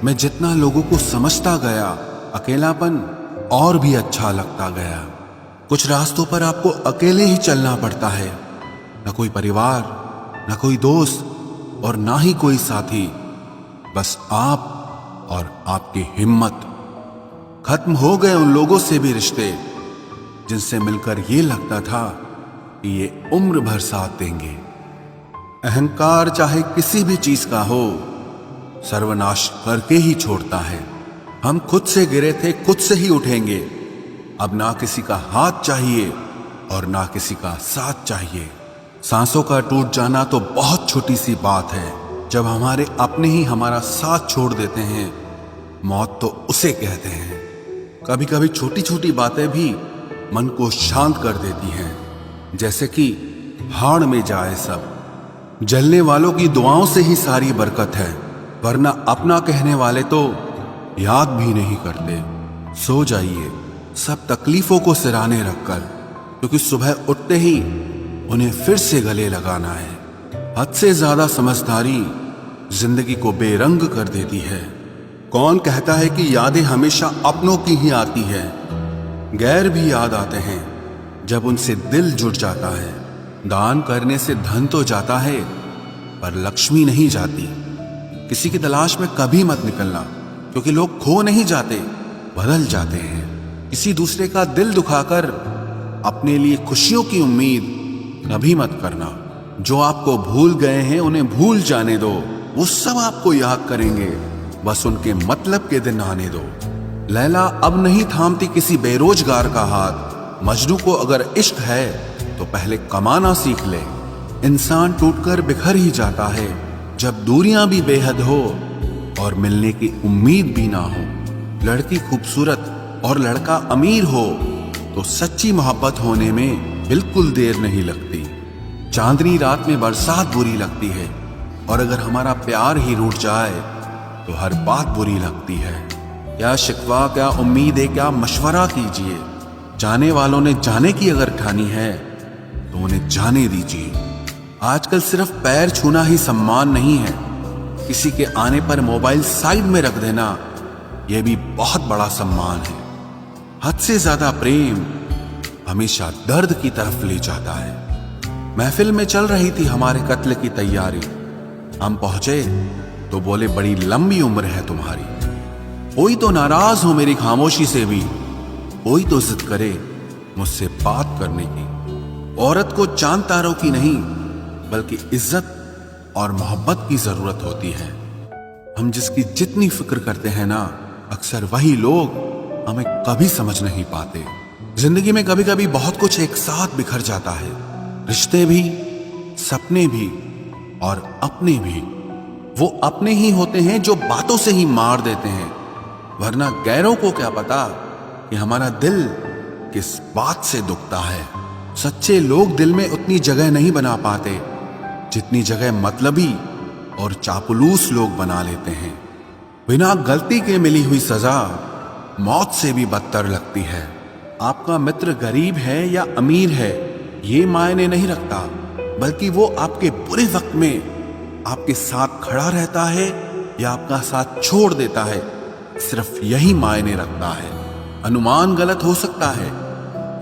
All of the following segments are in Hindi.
मैं जितना लोगों को समझता गया, अकेलापन और भी अच्छा लगता गया। कुछ रास्तों पर आपको अकेले ही चलना पड़ता है, न कोई परिवार, न कोई दोस्त और ना ही कोई साथी, बस आप और आपकी हिम्मत। खत्म हो गए उन लोगों से भी रिश्ते जिनसे मिलकर ये लगता था कि ये उम्र भर साथ देंगे। अहंकार चाहे किसी भी चीज का हो, सर्वनाश करके ही छोड़ता है। हम खुद से गिरे थे, खुद से ही उठेंगे। अब ना किसी का हाथ चाहिए और ना किसी का साथ चाहिए। सांसों का टूट जाना तो बहुत छोटी सी बात है। जब हमारे अपने ही हमारा साथ छोड़ देते हैं, मौत तो उसे कहते हैं। कभी कभी छोटी छोटी बातें भी मन को शांत कर देती हैं, जैसे कि हाड़ में जाए सब। जलने वालों की दुआओं से ही सारी बरकत है, वरना अपना कहने वाले तो याद भी नहीं करते। सो जाइए सब तकलीफों को सिराने रखकर, क्योंकि सुबह उठते ही उन्हें फिर से गले लगाना है। हद से ज्यादा समझदारी जिंदगी को बेरंग कर देती है। कौन कहता है कि यादें हमेशा अपनों की ही आती है? गैर भी याद आते हैं जब उनसे दिल जुड़ जाता है। दान करने से धन तो जाता है, पर लक्ष्मी नहीं जाती। किसी की तलाश में कभी मत निकलना, क्योंकि लोग खो नहीं जाते, बदल जाते हैं। किसी दूसरे का दिल दुखाकर अपने लिए खुशियों की उम्मीद कभी मत करना। जो आपको भूल गए हैं उन्हें भूल जाने दो, वो सब आपको याद करेंगे, बस उनके मतलब के दिन आने दो। लैला अब नहीं थामती किसी बेरोजगार का हाथ। मजनू को अगर इश्क है तो पहले कमाना सीख ले। इंसान टूटकर बिखर ही जाता है जब दूरियां भी बेहद हो और मिलने की उम्मीद भी ना हो। लड़की खूबसूरत और लड़का अमीर हो तो सच्ची मोहब्बत होने में बिल्कुल देर नहीं लगती। चांदनी रात में बरसात बुरी लगती है, और अगर हमारा प्यार ही रूठ जाए तो हर बात बुरी लगती है। क्या शिकवा, क्या उम्मीद है, क्या मशवरा कीजिए। जाने वालों ने जाने की अगर ठानी है तो उन्हें जाने दीजिए। आजकल सिर्फ पैर छूना ही सम्मान नहीं है, किसी के आने पर मोबाइल साइड में रख देना यह भी बहुत बड़ा सम्मान है। हद से ज्यादा प्रेम हमेशा दर्द की तरफ ले जाता है। महफिल में चल रही थी हमारे कत्ल की तैयारी। हम पहुंचे तो बोले, बड़ी लंबी उम्र है तुम्हारी। कोई तो नाराज हो मेरी खामोशी से भी, कोई तो जिद करे मुझसे बात करने की। औरत को चांद तारों की नहीं, बल्कि इज्जत और मोहब्बत की जरूरत होती है। हम जिसकी जितनी फिक्र करते हैं ना, अक्सर वही लोग हमें कभी समझ नहीं पाते। जिंदगी में कभी कभी बहुत कुछ एक साथ बिखर जाता है, रिश्ते भी, सपने भी और अपने भी। वो अपने ही होते हैं जो बातों से ही मार देते हैं, वरना गैरों को क्या पता कि हमारा दिल किस बात से दुखता है। सच्चे लोग दिल में उतनी जगह नहीं बना पाते जितनी जगह मतलबी और चापलूस लोग बना लेते हैं। बिना गलती के मिली हुई सजा मौत से भी बदतर लगती है। आपका मित्र गरीब है या अमीर है ये मायने नहीं रखता, बल्कि वो आपके बुरे वक्त में आपके साथ खड़ा रहता है या आपका साथ छोड़ देता है, सिर्फ यही मायने रखता है। अनुमान गलत हो सकता है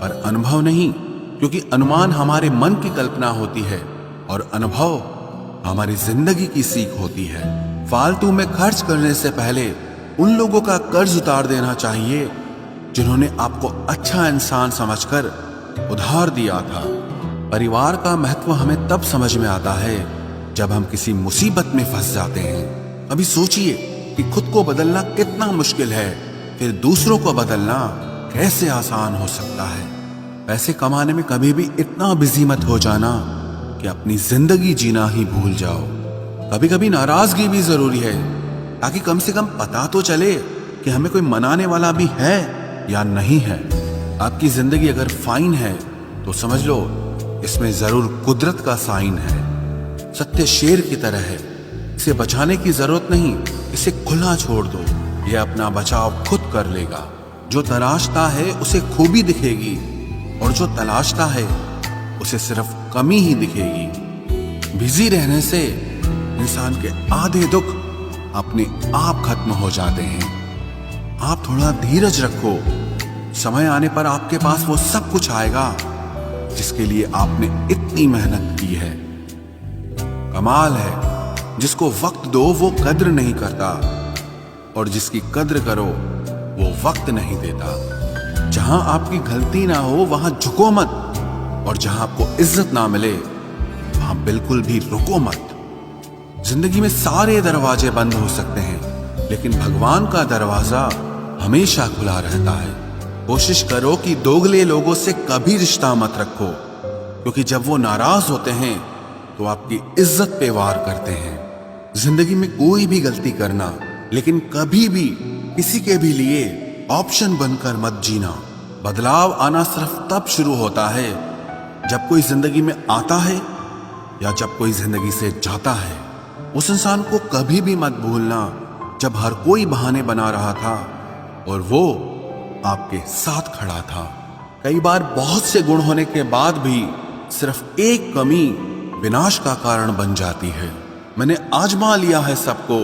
पर अनुभव नहीं, क्योंकि अनुमान हमारे मन की कल्पना होती है और अनुभव हमारी जिंदगी की सीख होती है। फालतू में खर्च करने से पहले उन लोगों का कर्ज उतार देना चाहिए जिन्होंने आपको अच्छा इंसान समझकर उधार दिया था। परिवार का महत्व हमें तब समझ में आता है जब हम किसी मुसीबत में फंस जाते हैं। अभी सोचिए कि खुद को बदलना कितना मुश्किल है, फिर दूसरों को बदलना कैसे आसान हो सकता है। पैसे कमाने में कभी भी इतना बिजी मत हो जाना कि अपनी जिंदगी जीना ही भूल जाओ। कभी कभी नाराजगी भी जरूरी है, ताकि कम से कम पता तो चले कि हमें कोई मनाने वाला भी है या नहीं है। आपकी जिंदगी अगर फाइन है तो समझ लो इसमें जरूर कुदरत का साइन है। सत्य शेर की तरह है, इसे बचाने की जरूरत नहीं, इसे खुला छोड़ दो, ये अपना बचाव खुद कर लेगा। जो तलाशता है उसे खूबी दिखेगी, और जो तलाशता है उसे सिर्फ कमी ही दिखेगी। बिजी रहने से इंसान के आधे दुख अपने आप खत्म हो जाते हैं। आप थोड़ा धीरज रखो, समय आने पर आपके पास वो सब कुछ आएगा जिसके लिए आपने इतनी मेहनत की है। कमाल है, जिसको वक्त दो वो कद्र नहीं करता, और जिसकी कद्र करो वो वक्त नहीं देता। जहां आपकी गलती ना हो वहां झुको मत, और जहां आपको इज्जत ना मिले वहां बिल्कुल भी रुको मत। जिंदगी में सारे दरवाजे बंद हो सकते हैं, लेकिन भगवान का दरवाजा हमेशा खुला रहता है। कोशिश करो कि दोगले लोगों से कभी रिश्ता मत रखो, क्योंकि जब वो नाराज होते हैं तो आपकी इज्जत पे वार करते हैं। जिंदगी में कोई भी गलती करना, लेकिन कभी भी किसी के भी लिए ऑप्शन बनकर मत जीना। बदलाव आना सिर्फ तब शुरू होता है जब कोई जिंदगी में आता है या जब कोई जिंदगी से जाता है। उस इंसान को कभी भी मत भूलना जब हर कोई बहाने बना रहा था और वो आपके साथ खड़ा था। कई बार बहुत से गुण होने के बाद भी सिर्फ एक कमी विनाश का कारण बन जाती है। मैंने आजमा लिया है सबको,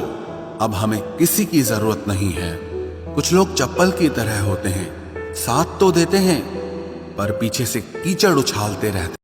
अब हमें किसी की जरूरत नहीं है। कुछ लोग चप्पल की तरह होते हैं, साथ तो देते हैं पर पीछे से कीचड़ उछालते रहते हैं।